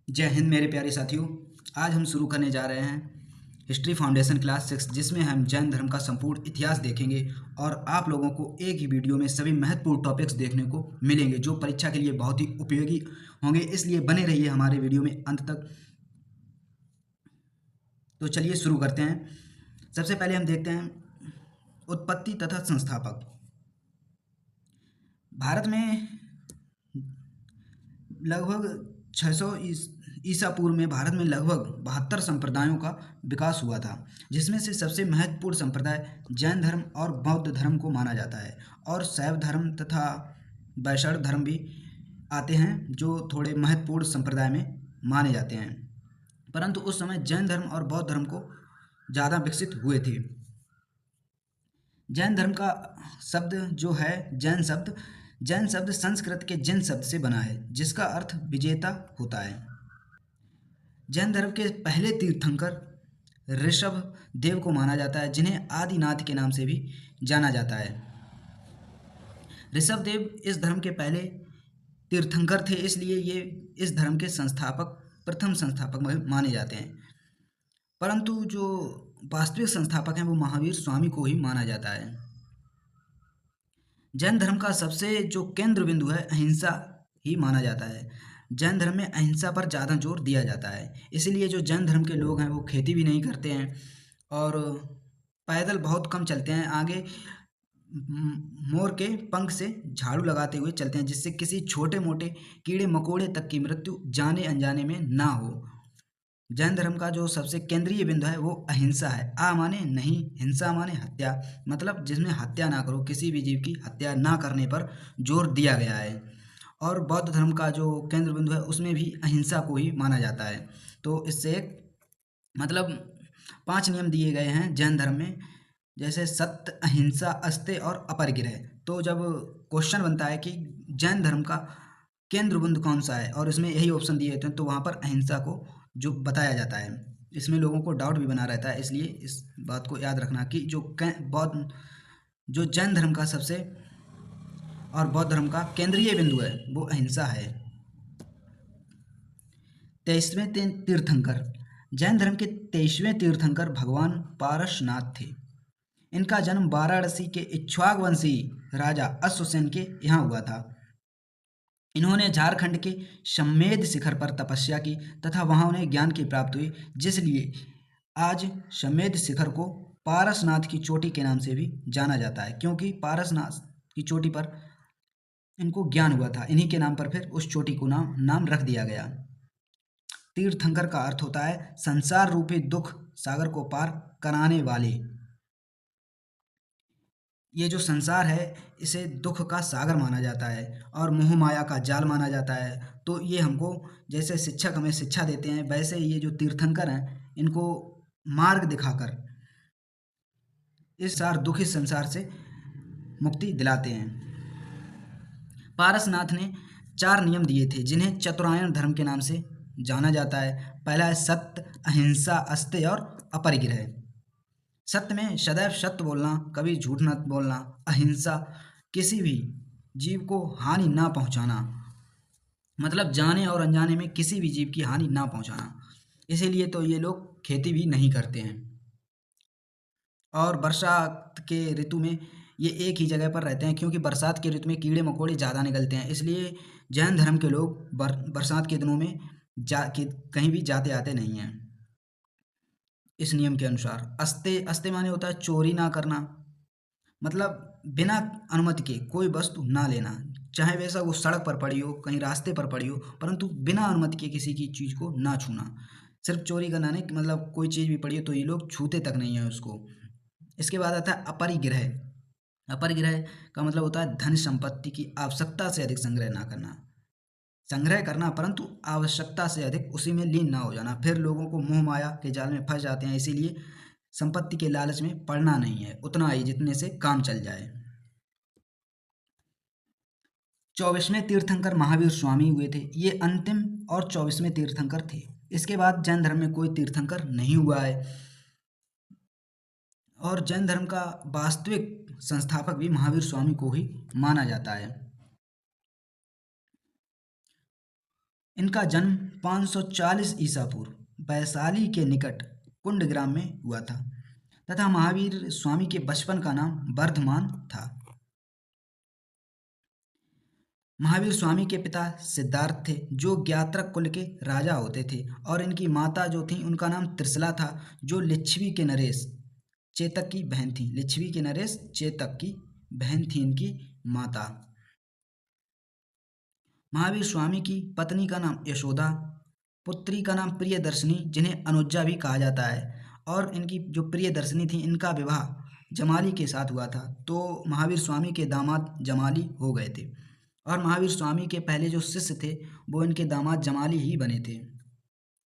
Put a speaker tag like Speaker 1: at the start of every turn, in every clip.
Speaker 1: जय हिंद मेरे प्यारे साथियों। आज हम शुरू करने जा रहे हैं हिस्ट्री फाउंडेशन क्लास 6, जिसमें हम जैन धर्म का संपूर्ण इतिहास देखेंगे और आप लोगों को एक ही वीडियो में सभी महत्वपूर्ण टॉपिक्स देखने को मिलेंगे जो परीक्षा के लिए बहुत ही उपयोगी होंगे। इसलिए बने रहिए हमारे वीडियो में अंत तक। तो चलिए शुरू करते हैं। सबसे पहले हम देखते हैं उत्पत्ति तथा संस्थापक। भारत में लगभग 600 ईसा पूर्व में भारत में लगभग 72 संप्रदायों का विकास हुआ था, जिसमें से सबसे महत्वपूर्ण संप्रदाय जैन धर्म और बौद्ध धर्म को माना जाता है, और शैव धर्म तथा वैष्णव धर्म भी आते हैं जो थोड़े महत्वपूर्ण संप्रदाय में माने जाते हैं। परंतु उस समय जैन धर्म और बौद्ध धर्म को ज़्यादा विकसित हुए थे। जैन धर्म का शब्द जो है जैन शब्द संस्कृत के जिन शब्द से बना है, जिसका अर्थ विजेता होता है। जैन धर्म के पहले तीर्थंकर ऋषभ देव को माना जाता है, जिन्हें आदिनाथ के नाम से भी जाना जाता है। ऋषभ देव इस धर्म के पहले तीर्थंकर थे, इसलिए ये इस धर्म के प्रथम संस्थापक माने जाते हैं। परंतु जो वास्तविक संस्थापक हैं वो महावीर स्वामी को ही माना जाता है। जैन धर्म का सबसे जो केंद्र बिंदु है अहिंसा ही माना जाता है। जैन धर्म में अहिंसा पर ज़्यादा जोर दिया जाता है, इसलिए जो जैन धर्म के लोग हैं वो खेती भी नहीं करते हैं और पैदल बहुत कम चलते हैं। आगे मोर के पंख से झाड़ू लगाते हुए चलते हैं, जिससे किसी छोटे मोटे कीड़े मकोड़े तक की मृत्यु जाने अनजाने में ना हो। जैन धर्म का जो सबसे केंद्रीय बिंदु है वो अहिंसा है। आ माने नहीं, हिंसा माने हत्या, मतलब जिसमें हत्या ना करो, किसी भी जीव की हत्या ना करने पर जोर दिया गया है। और बौद्ध धर्म का जो केंद्र बिंदु है उसमें भी अहिंसा को ही माना जाता है। तो इससे मतलब 5 नियम दिए गए हैं जैन धर्म में, जैसे सत्य, अहिंसा, अस्तेय और अपरिग्रह। तो जब क्वेश्चन बनता है कि जैन धर्म का केंद्र बिंदु कौन सा है और इसमें यही ऑप्शन दिए होते हैं, तो वहाँ पर अहिंसा को जो बताया जाता है। इसमें लोगों को डाउट भी बना रहता है, इसलिए इस बात को याद रखना कि जो जैन धर्म का सबसे और बौद्ध धर्म का केंद्रीय बिंदु है वो अहिंसा है। 23वें तीर्थंकर। जैन धर्म के 23वें तीर्थंकर भगवान पारसनाथ थे। इनका जन्म वाराणसी के इक्ष्वाक वंशी राजा अश्वसेन के यहाँ हुआ था। इन्होंने झारखंड के सम्मेद शिखर पर तपस्या की तथा वहां उन्हें ज्ञान की प्राप्ति हुई, जिसलिए आज सम्मेद शिखर को पारसनाथ की चोटी के नाम से भी जाना जाता है, क्योंकि पारसनाथ की चोटी पर इनको ज्ञान हुआ था। इन्हीं के नाम पर फिर उस चोटी को नाम रख दिया गया। तीर्थंकर का अर्थ होता है संसार रूपी दुख सागर को पार कराने वाले। ये जो संसार है इसे दुख का सागर माना जाता है और मोह माया का जाल माना जाता है। तो ये हमको, जैसे शिक्षक हमें शिक्षा देते हैं, वैसे ये जो तीर्थंकर हैं इनको मार्ग दिखाकर इस सार दुखी संसार से मुक्ति दिलाते हैं। पारसनाथ ने 4 नियम दिए थे, जिन्हें चतुरायन धर्म के नाम से जाना जाता है। पहला है सत्य, अहिंसा, अस्तेय और अपरिग्रह। सत्य में सदैव सत्य बोलना, कभी झूठ न बोलना। अहिंसा, किसी भी जीव को हानि ना पहुंचाना, मतलब जाने और अनजाने में किसी भी जीव की हानि ना पहुंचाना। इसीलिए तो ये लोग खेती भी नहीं करते हैं और बरसात के ऋतु में ये एक ही जगह पर रहते हैं, क्योंकि बरसात के ऋतु में कीड़े मकोड़े ज़्यादा निकलते हैं। इसलिए जैन धर्म के लोग बरसात के दिनों में कहीं भी जाते आते नहीं हैं इस नियम के अनुसार। अस्ते माने होता है चोरी ना करना, मतलब बिना अनुमति के कोई वस्तु ना लेना, चाहे वैसा वो सड़क पर पड़ी हो, कहीं रास्ते पर पड़ी हो, परंतु बिना अनुमति के किसी की चीज़ को ना छूना। सिर्फ चोरी करना नहीं, मतलब कोई चीज़ भी पड़ी हो तो ये लोग छूते तक नहीं है उसको। इसके बाद आता है अपरिग्रह। अपरिग्रह का मतलब होता है धन संपत्ति की आवश्यकता से अधिक संग्रह ना करना। संग्रह करना परंतु आवश्यकता से अधिक उसी में लीन ना हो जाना। फिर लोगों को मोह माया के जाल में फंस जाते हैं, इसीलिए संपत्ति के लालच में पड़ना नहीं है, उतना ही जितने से काम चल जाए। 24वें तीर्थंकर महावीर स्वामी हुए थे। ये अंतिम और 24वें तीर्थंकर थे। इसके बाद जैन धर्म में कोई तीर्थंकर नहीं हुआ है और जैन धर्म का वास्तविक संस्थापक भी महावीर स्वामी को ही माना जाता है। इनका जन्म 540 ईसा पूर्व वैशाली के निकट कुंड ग्राम में हुआ था तथा महावीर स्वामी के बचपन का नाम वर्धमान था। महावीर स्वामी के पिता सिद्धार्थ थे जो ज्ञात्रक कुल के राजा होते थे और इनकी माता जो थी उनका नाम त्रिशला था जो लिच्छवी के नरेश चेतक की बहन थी। लिच्छवी के नरेश चेतक की बहन थी इनकी माता। महावीर स्वामी की पत्नी का नाम यशोदा, पुत्री का नाम प्रियदर्शनी जिन्हें अनुज्जा भी कहा जाता है, और इनकी जो प्रियदर्शनी थी इनका विवाह जमाली के साथ हुआ था। तो महावीर स्वामी के दामाद जमाली हो गए थे और महावीर स्वामी के पहले जो शिष्य थे वो इनके दामाद जमाली ही बने थे।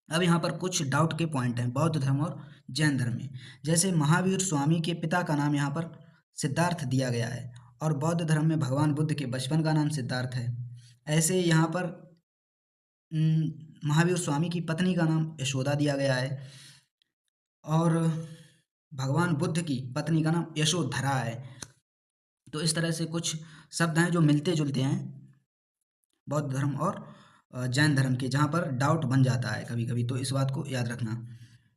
Speaker 1: अब यहाँ पर कुछ डाउट के पॉइंट हैं बौद्ध धर्म और जैन धर्म में। जैसे महावीर स्वामी के पिता का नाम यहाँ पर सिद्धार्थ दिया गया है और बौद्ध धर्म में भगवान बुद्ध के बचपन का नाम सिद्धार्थ है। ऐसे यहाँ पर महावीर स्वामी की पत्नी का नाम यशोदा दिया गया है और भगवान बुद्ध की पत्नी का नाम यशोधरा है। तो इस तरह से कुछ शब्द हैं जो मिलते जुलते हैं बौद्ध धर्म और जैन धर्म के, जहाँ पर डाउट बन जाता है कभी कभी, तो इस बात को याद रखना।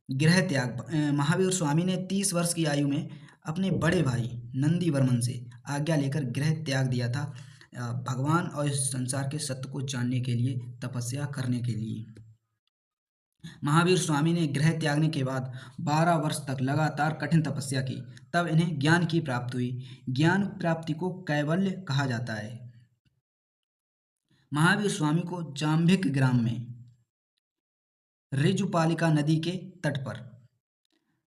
Speaker 1: गृह त्याग। महावीर स्वामी ने 30 वर्ष की आयु में अपने बड़े भाई नंदी वर्मन से आज्ञा लेकर गृह त्याग दिया था भगवान और इस संसार के सत्य को जानने के लिए, तपस्या करने के लिए। महावीर स्वामी ने गृह त्यागने के बाद 12 वर्ष तक लगातार कठिन तपस्या की, तब इन्हें ज्ञान की प्राप्ति हुई। ज्ञान प्राप्ति को कैवल्य कहा जाता है। महावीर स्वामी को जाम्भिक ग्राम में ऋजुपालिका नदी के तट पर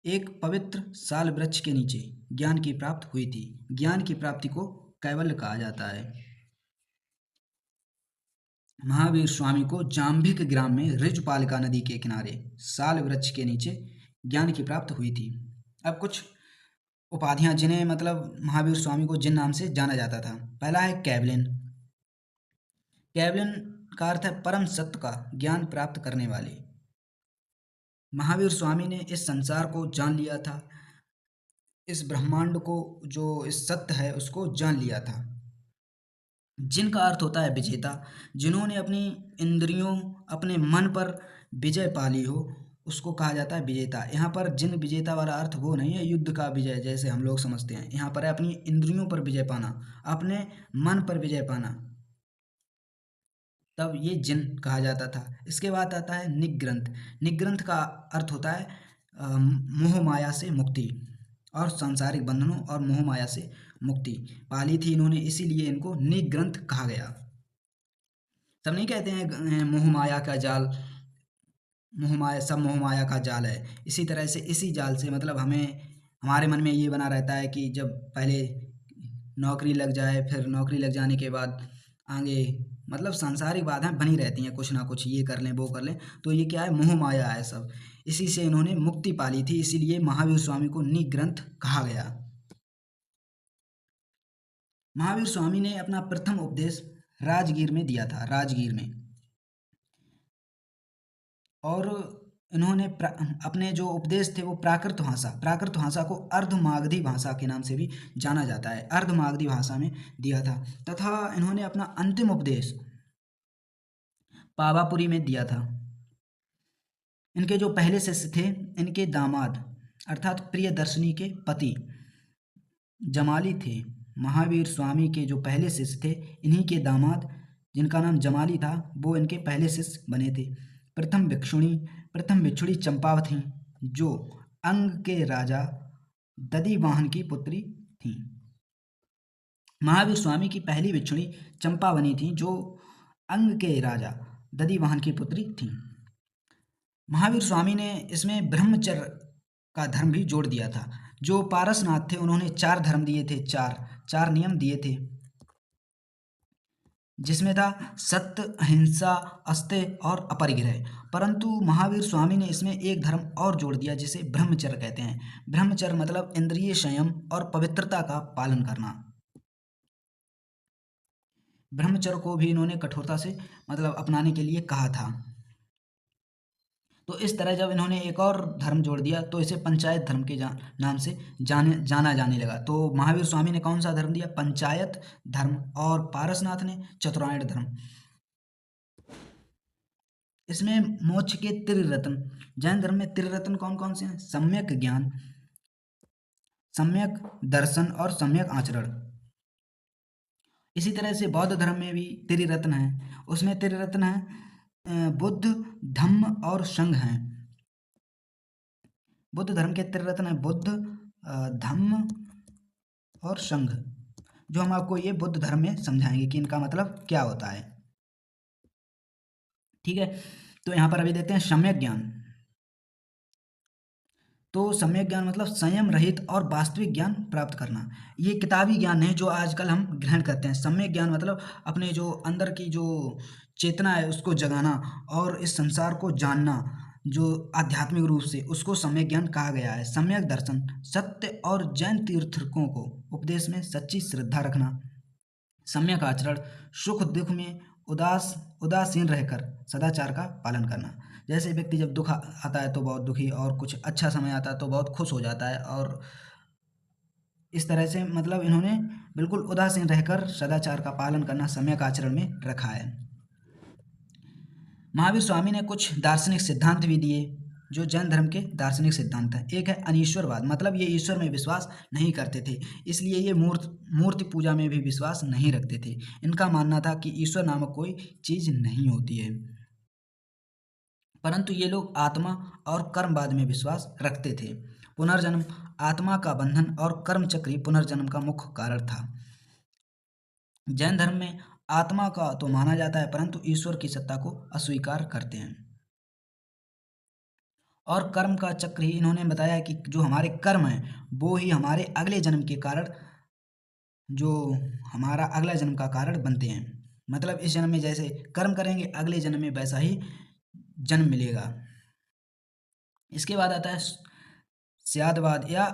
Speaker 1: एक पवित्र साल वृक्ष के नीचे ज्ञान की प्राप्ति हुई थी। ज्ञान की प्राप्ति को कैवल्य कहा जाता है। महावीर स्वामी को जाम्भिक ग्राम में ऋजुपालिका नदी के किनारे साल वृक्ष के नीचे ज्ञान की प्राप्ति हुई थी। अब कुछ उपाधियां जिन्हें मतलब महावीर स्वामी को जिन नाम से जाना जाता था। पहला है कैवलिन। कैवलिन का अर्थ है परम सत्य का ज्ञान प्राप्त करने वाले। महावीर स्वामी ने इस संसार को जान लिया था, इस ब्रह्मांड को, जो इस सत्य है उसको जान लिया था। जिनका अर्थ होता है विजेता, जिन्होंने अपनी इंद्रियों, अपने मन पर विजय पा ली हो उसको कहा जाता है विजेता। यहाँ पर जिन विजेता वाला अर्थ वो नहीं है युद्ध का विजय जैसे हम लोग समझते हैं। यहाँ पर है अपनी इंद्रियों पर विजय पाना, अपने मन पर विजय पाना, तब ये जिन कहा जाता था। इसके बाद आता है निग्रंथ। निग्रंथ का अर्थ होता है मोह माया से मुक्ति और सांसारिक बंधनों और मोह माया से मुक्ति पाली थी इन्होंने, इसीलिए इनको निग्रंथ कहा गया। सब नहीं कहते हैं मोह माया का जाल, मोह माया सब मोह माया का जाल है। इसी तरह से इसी जाल से मतलब हमारे मन में ये बना रहता है कि जब पहले नौकरी लग जाए, फिर नौकरी लग जाने के बाद आगे मतलब सांसारिक बाधाएं बनी रहती हैं, कुछ ना कुछ ये कर लें वो कर लें, तो ये क्या है मोह माया है सब। इसी से इन्होंने मुक्ति पाली थी, इसीलिए महावीर स्वामी को निग्रंथ कहा गया। महावीर स्वामी ने अपना प्रथम उपदेश राजगीर में दिया था, राजगीर में। और इन्होंने अपने जो उपदेश थे वो प्राकृत भाषा को अर्धमागधी भाषा के नाम से भी जाना जाता है, अर्धमागधी भाषा में दिया था। तथा इन्होंने अपना अंतिम उपदेश पावापुरी में दिया था। इनके जो पहले शिष्य थे, इनके दामाद अर्थात प्रियदर्शनी के पति जमाली थे। महावीर स्वामी के जो पहले शिष्य थे, इन्हीं के दामाद जिनका नाम जमाली था वो इनके पहले शिष्य बने थे। प्रथम भिक्षुणी चंपावती जो अंग के राजा दधिवाहन की पुत्री थी। महावीर स्वामी की पहली भिक्षुणी चंपावनी थी जो अंग के राजा दधिवाहन की पुत्री थी। महावीर स्वामी ने इसमें ब्रह्मचर्य का धर्म भी जोड़ दिया था। जो पारसनाथ थे उन्होंने 4 धर्म दिए थे, चार नियम दिए थे, जिसमें था सत्य, अहिंसा, अस्तेय और अपरिग्रह। परंतु महावीर स्वामी ने इसमें एक धर्म और जोड़ दिया जिसे ब्रह्मचर्य कहते हैं। ब्रह्मचर्य मतलब इंद्रिय संयम और पवित्रता का पालन करना। ब्रह्मचर्य को भी इन्होंने कठोरता से मतलब अपनाने के लिए कहा था। तो इस तरह जब इन्होंने एक और धर्म जोड़ दिया तो इसे पंचायत धर्म के नाम से जाना जाने लगा। तो महावीर स्वामी ने कौन सा धर्म दिया? पंचायत धर्म, और पारसनाथ ने चतुरायण धर्म। इसमें मोक्ष के त्रिरत्न, जैन धर्म में त्रिरत्न कौन कौन से हैं? सम्यक ज्ञान, सम्यक दर्शन और सम्यक आचरण। इसी तरह से बौद्ध धर्म में भी त्रिरत्न है। उसमें त्रिरत्न है बुद्ध, धम्म और संघ हैं। बुद्ध धर्म के त्रिरत्न है बुद्ध, धम्म और संघ, जो हम आपको ये बुद्ध धर्म में समझाएंगे कि इनका मतलब क्या होता है। ठीक है, तो यहाँ पर अभी देखते हैं सम्यक ज्ञान। तो सम्यक ज्ञान मतलब संयम रहित और वास्तविक ज्ञान प्राप्त करना। ये किताबी ज्ञान है जो आजकल हम ग्रहण करते हैं। सम्यक ज्ञान मतलब अपने जो अंदर की जो चेतना है उसको जगाना और इस संसार को जानना, जो आध्यात्मिक रूप से, उसको सम्यक ज्ञान कहा गया है। सम्यक दर्शन, सत्य और जैन तीर्थकों को उपदेश में सच्ची श्रद्धा रखना। सम्यक आचरण, सुख दुख में उदासीन रहकर सदाचार का पालन करना। जैसे व्यक्ति जब दुख आता है तो बहुत दुखी, और कुछ अच्छा समय आता है तो बहुत खुश हो जाता है, और इस तरह से मतलब इन्होंने बिल्कुल उदासीन रहकर सदाचार का पालन करना सम्यक आचरण में रखा है। महावीर स्वामी ने कुछ दार्शनिक सिद्धांत भी दिए जो जैन धर्म के दार्शनिक सिद्धांत हैं। एक है अनीश्वरवाद, मतलब ये ईश्वर में विश्वास नहीं करते थे, इसलिए ये मूर्ति पूजा में भी विश्वास नहीं रखते थे। इनका मानना था कि ईश्वर नामक कोई चीज नहीं होती है, परंतु ये लोग आत्मा और कर्मवाद में विश्वास रखते थे। पुनर्जन्म, आत्मा का बंधन और कर्मचक्री पुनर्जन्म का मुख्य कारण था। जैन धर्म में आत्मा का तो माना जाता है, परंतु ईश्वर की सत्ता को अस्वीकार करते हैं। और कर्म का चक्र ही इन्होंने बताया कि जो हमारे कर्म हैं वो ही हमारे अगले जन्म के कारण, जो हमारा अगला जन्म का कारण बनते हैं। मतलब इस जन्म में जैसे कर्म करेंगे अगले जन्म में वैसा ही जन्म मिलेगा। इसके बाद आता है स्यादवाद या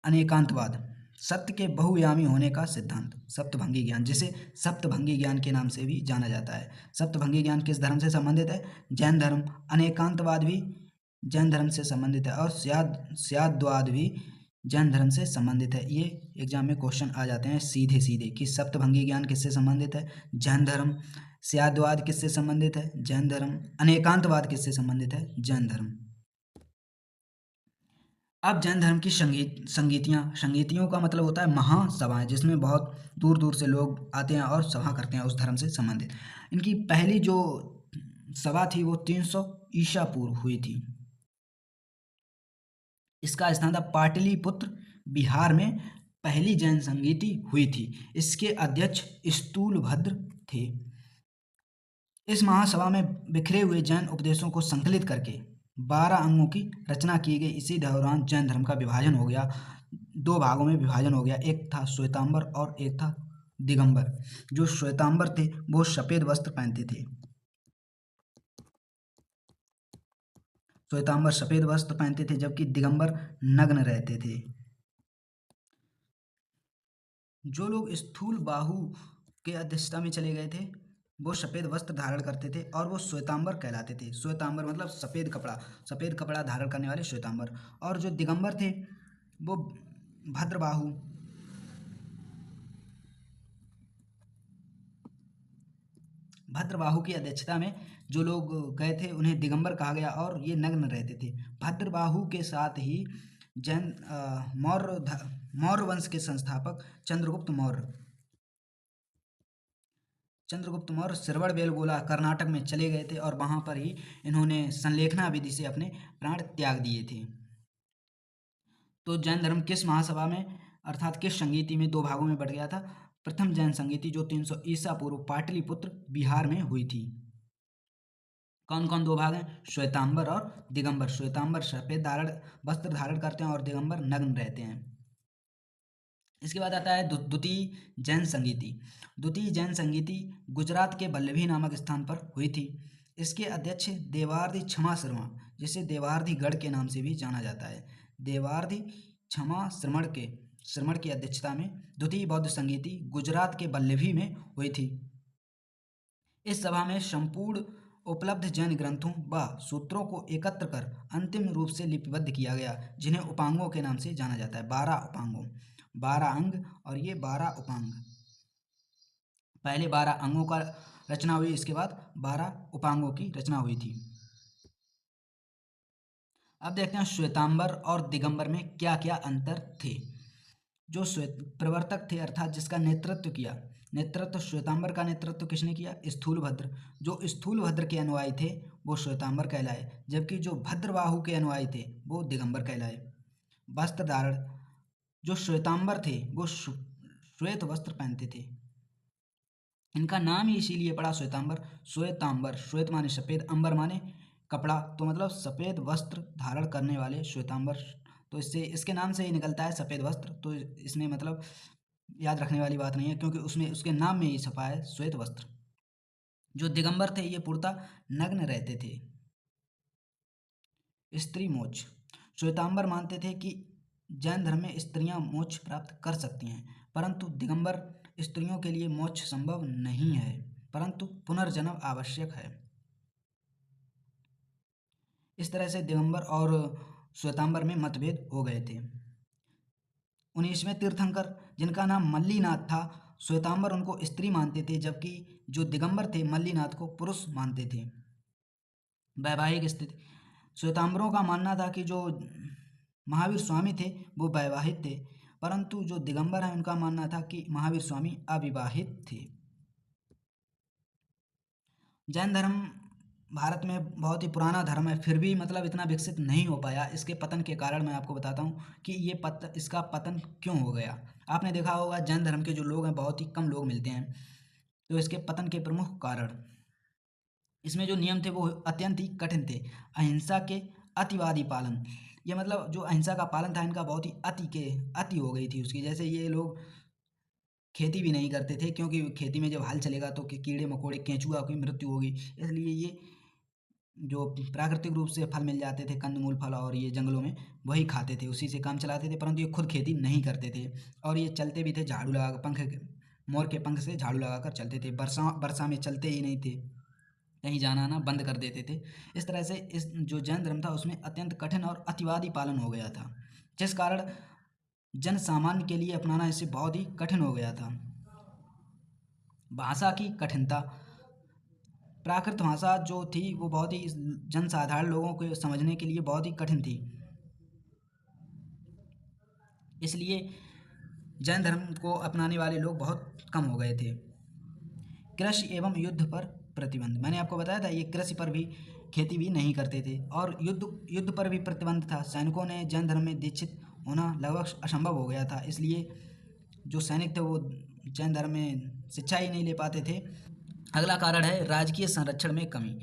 Speaker 1: अनेकांतवाद, सत्य के बहुयामी होने का सिद्धांत। सप्तभंगी ज्ञान, जिसे सप्तभंगी ज्ञान के नाम से भी जाना जाता है। सप्तभंगी ज्ञान किस धर्म से संबंधित है? जैन धर्म। अनेकांतवाद भी जैन धर्म से संबंधित है, और स्याद्वाद भी जैन धर्म से संबंधित है। ये एग्जाम में क्वेश्चन आ जाते हैं सीधे सीधे कि सप्तभंगी ज्ञान किससे संबंधित है? जैन धर्म। स्याद्वाद किससे संबंधित है? जैन धर्म। अनेकांतवाद किससे संबंधित है? जैन धर्म। अब जैन धर्म की संगीतियों का मतलब होता है महासभाएं, जिसमें बहुत दूर दूर से लोग आते हैं और सभा करते हैं उस धर्म से संबंधित। इनकी पहली जो सभा थी वो 300 ईसा पूर्व हुई थी। इसका स्थान था पाटलिपुत्र, बिहार में पहली जैन संगीति हुई थी। इसके अध्यक्ष स्थूलभद्र थे। इस महासभा में बिखरे हुए जैन उपदेशों को संकलित करके 12 अंगों की रचना की गई। इसी दौरान जैन धर्म का विभाजन हो गया, दो भागों में विभाजन हो गया। एक था श्वेतांबर और एक था दिगंबर। जो श्वेतांबर थे वो सफेद वस्त्र पहनते थे। श्वेतांबर सफेद वस्त्र पहनते थे, जबकि दिगंबर नग्न रहते थे। जो लोग स्थूल बाहु के अध्यक्षता में चले गए थे वो सफेद वस्त्र धारण करते थे और वो श्वेतांबर कहलाते थे। श्वेतांबर मतलब सफेद कपड़ा धारण करने वाले श्वेतांबर। और जो दिगंबर थे वो भद्रबाहु भद्रबाहु की अध्यक्षता में जो लोग गए थे उन्हें दिगंबर कहा गया, और ये नग्न रहते थे। भद्रबाहु के साथ ही जैन मौर्य वंश के संस्थापक चंद्रगुप्त मौर्य श्रवण बेलगोला कर्नाटक में चले गए थे, और वहां पर ही इन्होंने संलेखना विधि से अपने प्राण त्याग दिए थे। तो जैन धर्म किस महासभा में अर्थात किस संगीति में दो भागों में बट गया था? प्रथम जैन संगीति जो 300 ईसा पूर्व पाटलिपुत्र बिहार में हुई थी। कौन कौन दो भाग हैं? श्वेतांबर और दिगंबर। श्वेतांबर सफेद वस्त्र धारण करते हैं और दिगंबर नग्न रहते हैं। इसके बाद आता है द्वितीय जैन संगीति। द्वितीय जैन संगीति गुजरात के वल्लभी नामक स्थान पर हुई थी। इसके अध्यक्ष देवार्धि क्षमा शर्मा, जिसे देवार्धि गढ़ के नाम से भी जाना जाता है। देवार्धि क्षमा श्रमण की अध्यक्षता में द्वितीय बौद्ध संगीति गुजरात के वल्लभी में हुई थी। इस सभा में संपूर्ण उपलब्ध जैन ग्रंथों व सूत्रों को एकत्र कर अंतिम रूप से लिपिबद्ध किया गया, जिन्हें उपांगों के नाम से जाना जाता है। 12 अंग और ये 12 उपांग। पहले 12 अंगों का रचना हुई, इसके बाद 12 उपांगों की रचना हुई थी। अब देखते हैं श्वेतांबर और दिगंबर में क्या क्या अंतर थे। जो श्वेत प्रवर्तक थे अर्थात जिसका नेतृत्व किया, नेतृत्व श्वेतांबर का नेतृत्व किसने किया? स्थूलभद्र। जो स्थूलभद्र के अनुयायी थे वो श्वेतांबर कहलाए, जबकि जो भद्रबाहु के अनुयायी थे वो दिगंबर कहलाए। वस्त्र धारण, जो श्वेतांबर थे वो श्वेत वस्त्र पहनते थे, इनका नाम ही इसीलिए पड़ा श्वेतांबर। श्वेतांबर, श्वेत माने सफ़ेद, अंबर माने कपड़ा, तो मतलब सफ़ेद वस्त्र धारण करने वाले श्वेतांबर। तो इससे इसके नाम से ही निकलता है सफ़ेद वस्त्र। तो इसमें मतलब याद रखने वाली बात नहीं है, क्योंकि उसमें उसके नाम में ही छपा है श्वेत वस्त्र। जो दिगंबर थे ये पूर्णतः नग्न रहते थे। स्त्री मोक्ष, श्वेतांबर मानते थे कि जैन धर्म में स्त्रियां मोक्ष प्राप्त कर सकती हैं, परंतु दिगंबर स्त्रियों के लिए मोक्ष संभव नहीं है, परंतु पुनर्जन्म आवश्यक है। इस तरह से दिगंबर और श्वेतांबर में मतभेद हो गए थे। 19वें तीर्थंकर जिनका नाम मल्लीनाथ था, श्वेतांबर उनको स्त्री मानते थे, जबकि जो दिगंबर थे मल्लीनाथ को पुरुष मानते थे। वैवाहिक स्थिति, श्वेतांबरों का मानना था कि जो महावीर स्वामी थे वो वैवाहिक थे, परंतु जो दिगंबर हैं उनका मानना था कि महावीर स्वामी अविवाहित थे। जैन धर्म भारत में बहुत ही पुराना धर्म है, फिर भी मतलब इतना विकसित नहीं हो पाया। इसके पतन के कारण मैं आपको बताता हूँ कि इसका पतन क्यों हो गया। आपने देखा होगा जैन धर्म के जो लोग हैं बहुत ही कम लोग मिलते हैं, तो इसके पतन के प्रमुख कारण, इसमें जो नियम थे वो अत्यंत ही कठिन थे। अहिंसा के अतिवादी पालन, ये मतलब जो अहिंसा का पालन था इनका बहुत ही अति हो गई थी उसकी। जैसे ये लोग खेती भी नहीं करते थे, क्योंकि खेती में जब हल चलेगा तो कीड़े मकोड़े केंचुआ की मृत्यु होगी, इसलिए ये जो प्राकृतिक रूप से फल मिल जाते थे, कंदमूल फल और ये जंगलों में, वही खाते थे, उसी से काम चलाते थे, परंतु ये खुद खेती नहीं करते थे। और ये चलते भी थे झाड़ू लगा मोर के पंख से झाड़ू लगाकर चलते थे। वर्षा में चलते ही नहीं थे, कहीं जाना आना बंद कर देते थे। इस तरह से इस जो जैन धर्म था उसमें अत्यंत कठिन और अतिवादी पालन हो गया था, जिस कारण जन सामान्य के लिए अपनाना इसे बहुत ही कठिन हो गया था। भाषा की कठिनता, प्राकृत भाषा जो थी वो बहुत ही जनसाधारण लोगों को समझने के लिए बहुत ही कठिन थी, इसलिए जैन धर्म को अपनाने वाले लोग बहुत कम हो गए थे। कृषि एवं युद्ध पर प्रतिबंध, मैंने आपको बताया था ये कृषि पर भी, खेती भी नहीं करते थे, और युद्ध पर भी प्रतिबंध था। सैनिकों ने जैन धर्म में दीक्षित होना लगभग असंभव हो गया था, इसलिए जो सैनिक थे वो जैन धर्म में शिक्षा ही नहीं ले पाते थे। अगला कारण है राजकीय संरक्षण में कमी।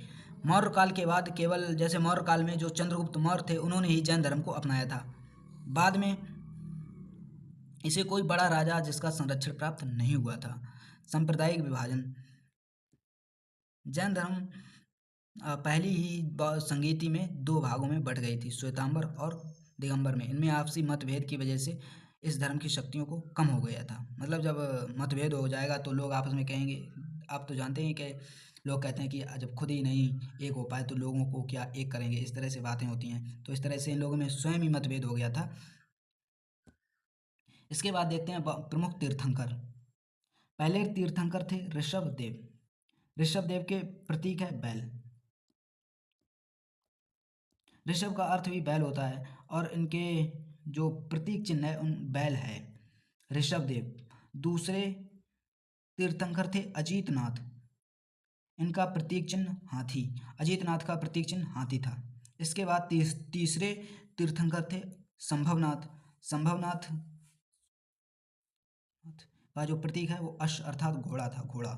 Speaker 1: मौर्य काल के बाद केवल, जैसे मौर्य काल में जो चंद्रगुप्त मौर्य थे उन्होंने ही जैन धर्म को अपनाया था, बाद में इसे कोई बड़ा राजा जिसका संरक्षण प्राप्त नहीं हुआ था। सांप्रदायिक विभाजन, जैन धर्म पहली ही संगीति में दो भागों में बट गई थी, श्वेतांबर और दिगंबर में। इनमें आपसी मतभेद की वजह से इस धर्म की शक्तियों को कम हो गया था। मतलब जब मतभेद हो जाएगा तो लोग आपस में कहेंगे, आप तो जानते हैं कि लोग कहते हैं कि जब खुद ही नहीं एक हो पाए तो लोगों को क्या एक करेंगे, इस तरह से बातें होती हैं। तो इस तरह से इन लोगों में स्वयं ही मतभेद हो गया था। इसके बाद देखते हैं प्रमुख तीर्थंकर। पहले तीर्थंकर थे ऋषभदेव। ऋषभदेव के प्रतीक है बैल, ऋषभ का अर्थ भी बैल होता है, और इनके जो प्रतीक चिन्ह है उन बैल है। ऋषभदेव। दूसरे तीर्थंकर थे अजीतनाथ, इनका प्रतीक चिन्ह हाथी, अजीतनाथ का प्रतीक चिन्ह हाथी था। इसके बाद तीसरे तीर्थंकर थे संभवनाथ। संभवनाथ का जो प्रतीक है वो अश्व अर्थात घोड़ा था, घोड़ा।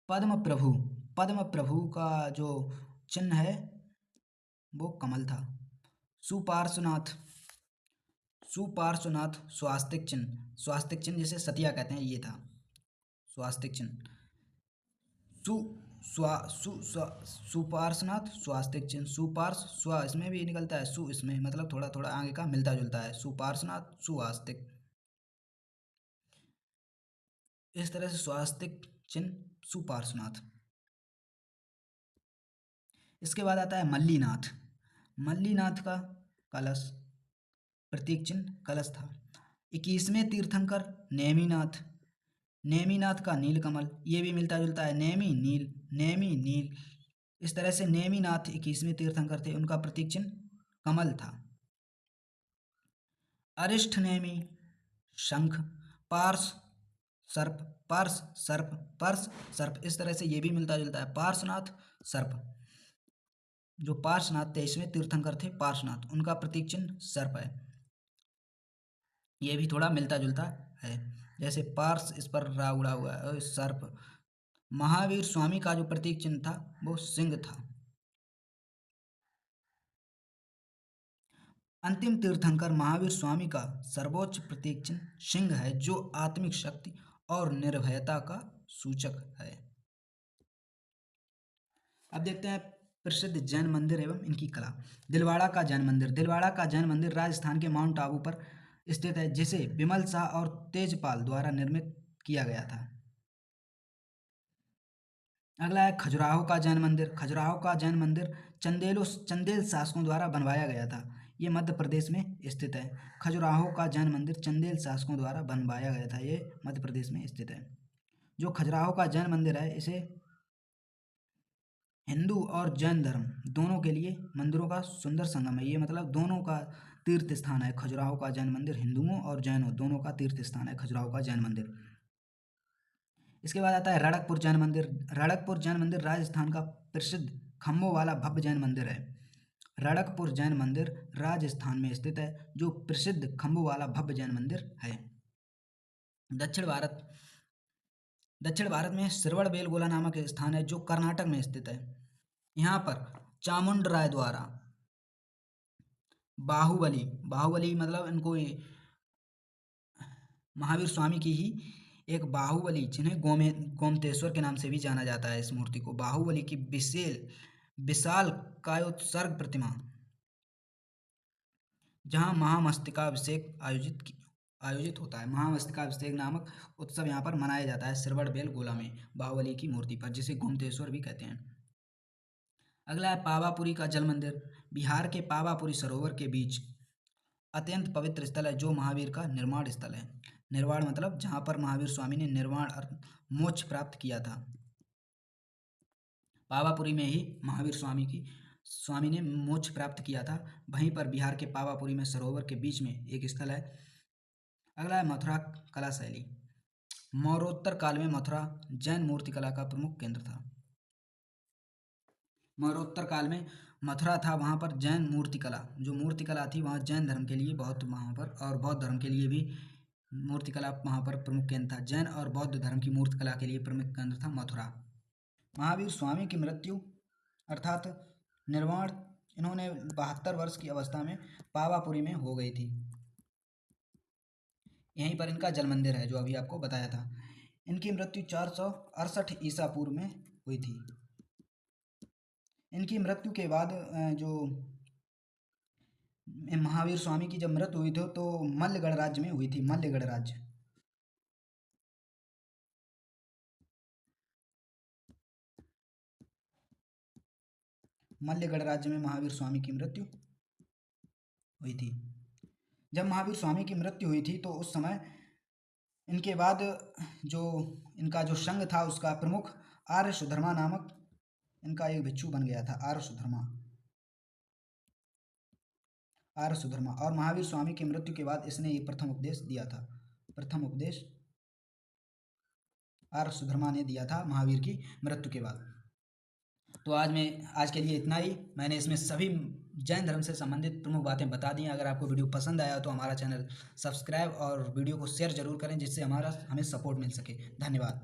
Speaker 1: पद्म प्रभु, पद्म प्रभु का जो चिन्ह है वो कमल था। सुपार्श्वनाथ, सुपार्श्वनाथ स्वास्तिक चिन्ह, स्वास्तिक चिन्ह जिसे सतिया कहते हैं, ये था स्वास्तिक चिन्ह। सु स्वा सु स्वा सुपार्श्वनाथ स्वास्तिक चिन्ह, सुपार्श्व स्व इसमें भी निकलता है, सु इसमें, मतलब थोड़ा थोड़ा आगे का मिलता जुलता है। सुपार्श्वनाथ सुवास्तिक, इस तरह से स्वास्तिक चिन्ह सुपार्श्वनाथ। इसके बाद आता है मल्लीनाथ। मल्लीनाथ का कलश, प्रतीक चिन्ह कलश था। 21वें तीर्थंकर नेमिनाथ। नेमिनाथ का नीलकमल, ये भी मिलता जुलता है, नेमी नील, नेमी नील। इस तरह से नेमिनाथ 21वें तीर्थंकर थे, उनका प्रतीक चिन्ह कमल था। अरिष्ठ नेमि शंख, पार्श सर्प, पर्श सर्प, पर्श सर्प, इस तरह से ये भी मिलता जुलता है। पार्श्वनाथ सर्प, जो पार्श्वनाथ 23वें तीर्थंकर थे पार्श्वनाथ, उनका प्रतीक चिन्ह सर्प है। ये भी थोड़ा मिलता जुलता है, जैसे पार्श इस पर रा उड़ा हुआ है और सर्प। महावीर स्वामी का जो प्रतीक चिन्ह था वो सिंह था। अंतिम तीर्थंकर महावीर स्वामी का सर्वोच्च प्रतीक चिन्ह सिंह है, जो आत्मिक शक्ति और निर्भयता का सूचक है। अब देखते हैं प्रसिद्ध जैन मंदिर एवं इनकी कला। दिलवाड़ा का जैन मंदिर। दिलवाड़ा का जैन मंदिर राजस्थान के माउंट आबू पर स्थित है, जिसे बिमल शाह और तेजपाल द्वारा निर्मित किया गया था। अगला है खजुराहो का जैन मंदिर। खजुराहो का जैन मंदिर चंदेल शासकों द्वारा बनवाया गया था। ये मध्य प्रदेश में स्थित है। खजुराहो का जैन मंदिर चंदेल शासकों द्वारा बनवाया गया था, ये मध्य प्रदेश में स्थित है। जो खजुराहो का जैन मंदिर है, इसे हिंदू और जैन धर्म दोनों के लिए मंदिरों का सुंदर संगम है। ये मतलब दोनों का तीर्थ स्थान है। खजुराहो का जैन मंदिर हिंदुओं और जैनों दोनों का तीर्थ स्थान है खजुराहो का जैन मंदिर। इसके बाद आता है रणकपुर जैन मंदिर। रणकपुर जैन मंदिर राजस्थान का प्रसिद्ध खम्भों वाला भव्य जैन मंदिर है। रणकपुर जैन मंदिर राजस्थान में स्थित है, जो प्रसिद्ध खम्भों वाला भव्य जैन मंदिर है। दक्षिण भारत में श्रवणबेलगोला नामक स्थान है, जो कर्नाटक में स्थित है। यहाँ पर चामुंडराय द्वारा बाहुबली मतलब इनको महावीर स्वामी की ही एक बाहुबली, जिन्हें गोमतेश्वर के नाम से भी जाना जाता है, इस मूर्ति को बाहुबली की विशाल कायोत्सर्ग प्रतिमा, जहाँ महामस्तकाभिषेक आयोजित होता है। महामस्तकाभिषेक नामक उत्सव यहाँ पर मनाया जाता है श्रवणबेलगोला में, बाहुबली की मूर्ति पर, जिसे गोमतेश्वर भी कहते हैं। अगला है पावापुरी का जल मंदिर। बिहार के पावापुरी सरोवर के बीच अत्यंत पवित्र स्थल है, जो महावीर का निर्वाण स्थल है। निर्वाण मतलब जहाँ पर महावीर स्वामी ने निर्वाण अर्थ मोक्ष प्राप्त किया था। पावापुरी में ही महावीर स्वामी ने मोक्ष प्राप्त किया था। वहीं पर बिहार के पावापुरी में सरोवर के बीच में एक स्थल है। अगला है मथुरा कला शैली। मौर्योत्तर काल में मथुरा जैन मूर्ति कला का प्रमुख केंद्र था। मौर्योत्तर काल में मथुरा था, वहाँ पर जैन मूर्तिकला जो मूर्तिकला थी, वहाँ जैन धर्म के लिए बहुत वहाँ पर, और बौद्ध धर्म के लिए भी मूर्तिकला वहाँ पर प्रमुख केंद्र था। जैन और बौद्ध धर्म की मूर्तिकला के लिए प्रमुख केंद्र था मथुरा। महावीर स्वामी की मृत्यु अर्थात निर्वाण इन्होंने 72 वर्ष की अवस्था में पावापुरी में हो गई थी। यहीं पर इनका जल मंदिर है, जो अभी आपको बताया था। इनकी मृत्यु 468 ईसा पूर्व में हुई थी। इनकी मृत्यु के बाद जो महावीर स्वामी की जब मृत्यु हुई थी, तो मल्लगढ़ राज्य में हुई थी। मल्लगढ़ राज्य, मल्लगढ़ राज्य में महावीर स्वामी की मृत्यु हुई थी। जब महावीर स्वामी की मृत्यु हुई थी, तो उस समय इनके बाद जो इनका जो संघ था, उसका प्रमुख आर्य सुधर्मा नामक इनका एक भिक्षु बन गया था। आर्य सुधर्मा। और महावीर स्वामी की मृत्यु के बाद इसने ये प्रथम उपदेश दिया था। प्रथम उपदेश आर्य सुधर्मा ने दिया था महावीर की मृत्यु के बाद। तो आज के लिए इतना ही। मैंने इसमें सभी जैन धर्म से संबंधित प्रमुख बातें बता दी हैं। अगर आपको वीडियो पसंद आया तो हमारा चैनल सब्सक्राइब और वीडियो को शेयर जरूर करें, जिससे हमें सपोर्ट मिल सके। धन्यवाद।